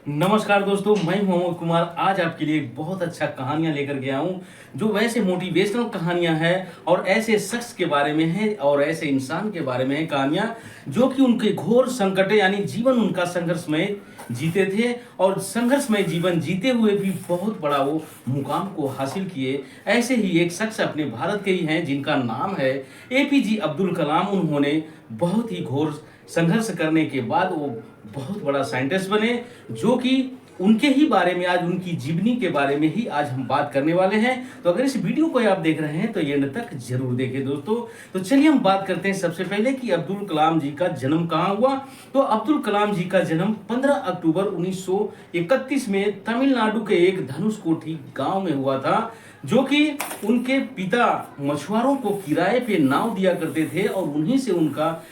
नमस्कार दोस्तों, मैं मोहम्मद कुमार आज आपके लिए एक बहुत अच्छा कहानियां लेकर गया हूं जो वैसे मोटिवेशनल कहानियां हैं और ऐसे शख्स के बारे में है और ऐसे इंसान के बारे में है कहानियां जो कि उनके घोर संकट यानी जीवन उनका संघर्षमय जीते थे और संघर्षमय जीवन जीते हुए भी बहुत बड़ा वो मुकाम को हासिल किए। ऐसे ही एक शख्स अपने भारत के ही हैं जिनका नाम है एपीजे अब्दुल कलाम। उन्होंने बहुत ही घोर संघर्ष करने के बाद वो बहुत बड़ा साइंटिस्ट बने, जो कि उनके ही बारे में आज उनकी जीवनी के बारे में ही आज हम बात करने वाले हैं। तो अगर इस वीडियो को आप देख रहे हैं तो एंड तक जरूर देखें दोस्तों। तो चलिए हम बात करते हैं सबसे पहले कि अब्दुल कलाम जी का जन्म कहाँ हुआ। तो अब्दुल कलाम जी का जन्म 15 अक्टूबर 1931 में तमिलनाडु के एक धनुषकोटी गांव में हुआ था, जो कि उनके पिता मछुआरों को किराए पे नाव दिया करते थे और उन्हीं से उनका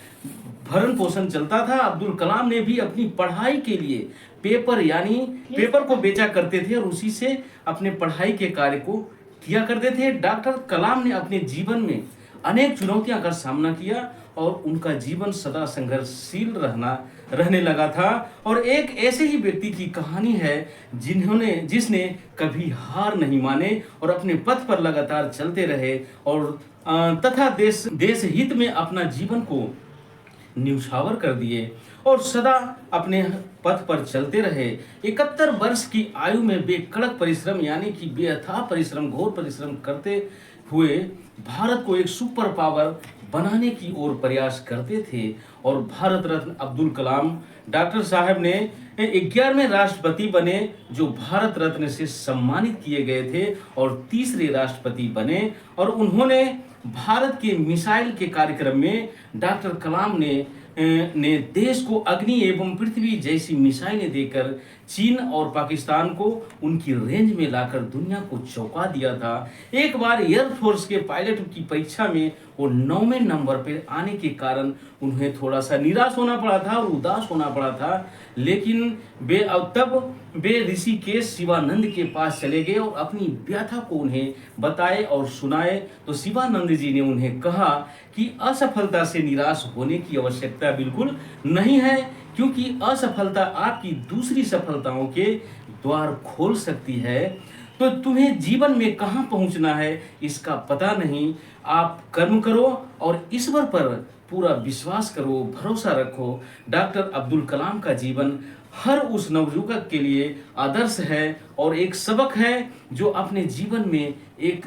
भरण पोषण चलता था। अब्दुल कलाम ने भी अपनी पढ़ाई के लिए पेपर को बेचा करते थे और उसी से अपने पढ़ाई के कार्य को किया करते थे। डॉक्टर कलाम ने अपने जीवन में अनेक चुनौतियां का सामना किया और उनका जीवन सदा संघर्षशील रहने लगा था। और एक ऐसे ही व्यक्ति की कहानी है जिसने कभी हार नहीं माने और अपने पथ पर लगातार चलते रहे और तथा देश हित में अपना जीवन को न्यौछावर कर दिए और सदा अपने पथ पर चलते रहे। 71 वर्ष की आयु में बेकड़क परिश्रम यानी कि बेअथाह परिश्रम, घोर परिश्रम करते हुए भारत को एक सुपर पावर बनाने की ओर प्रयास करते थे। और भारत रत्न अब्दुल कलाम डॉक्टर साहब ने 11वें राष्ट्रपति बने जो भारत रत्न से सम्मानित किए गए थे और तीसरे राष्ट्रपति बने। और उन्होंने भारत के मिसाइल के कार्यक्रम में डॉक्टर कलाम ने देश को अग्नि एवं पृथ्वी जैसी मिसाइलें देकर चीन और पाकिस्तान को उनकी रेंज में लाकर दुनिया को चौंका दिया था। एक बार एयरफोर्स के पायलट की परीक्षा में वो 9वें नंबर पर आने के कारण उन्हें थोड़ा सा निराश होना पड़ा था और उदास होना पड़ा था, लेकिन वे ऋषिकेश शिवानंद के पास चले गए और अपनी व्यथा को उन्हें बताए और सुनाए। तो शिवानंद जी ने उन्हें कहा कि असफलता से निराश होने की आवश्यकता बिल्कुल नहीं है, क्योंकि असफलता आपकी दूसरी सफलताओं के द्वार खोल सकती है। तो तुम्हें जीवन में कहां पहुंचना है इसका पता नहीं, आप कर्म करो और ईश्वर पर पूरा विश्वास करो, भरोसा रखो। डॉक्टर अब्दुल कलाम का जीवन हर उस नवयुवक के लिए आदर्श है और एक सबक है जो अपने जीवन में एक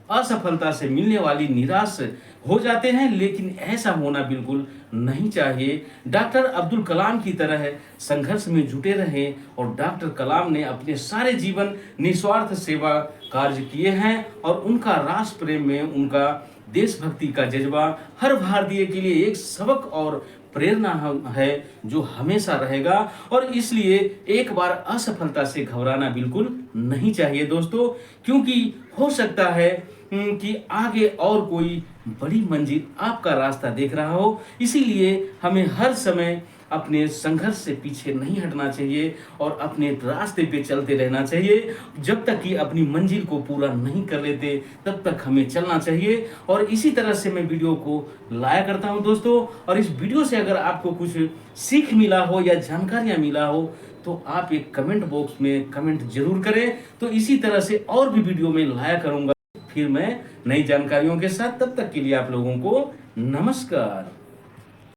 असफलता से मिलने वाली निराश हो जाते हैं, लेकिन ऐसा होना बिल्कुल नहीं चाहिए। डॉक्टर अब्दुल कलाम की तरह संघर्ष में जुटे रहे और डॉक्टर कलाम ने अपने सारे जीवन निस्वार्थ सेवा कार्य किए हैं और उनका राष्ट्र प्रेम में उनका देशभक्ति का जज्बा हर भारतीय के लिए एक सबक और प्रेरणा है जो हमेशा रहेगा। और इसलिए एक बार असफलता से घबराना बिल्कुल नहीं चाहिए दोस्तों, क्योंकि हो सकता है कि आगे और कोई बड़ी मंजिल आपका रास्ता देख रहा हो। इसीलिए हमें हर समय अपने संघर्ष से पीछे नहीं हटना चाहिए और अपने रास्ते पे चलते रहना चाहिए। जब तक कि अपनी मंजिल को पूरा नहीं कर लेते तब तक हमें चलना चाहिए। और इसी तरह से मैं वीडियो को लाया करता हूं दोस्तों। और इस वीडियो से अगर आपको कुछ सीख मिला हो या जानकारियां मिला हो तो आप एक कमेंट बॉक्स में कमेंट जरूर करें। तो इसी तरह से और भी वीडियो में लाया करूंगा फिर मैं नई जानकारियों के साथ। तब तक के लिए आप लोगों को नमस्कार।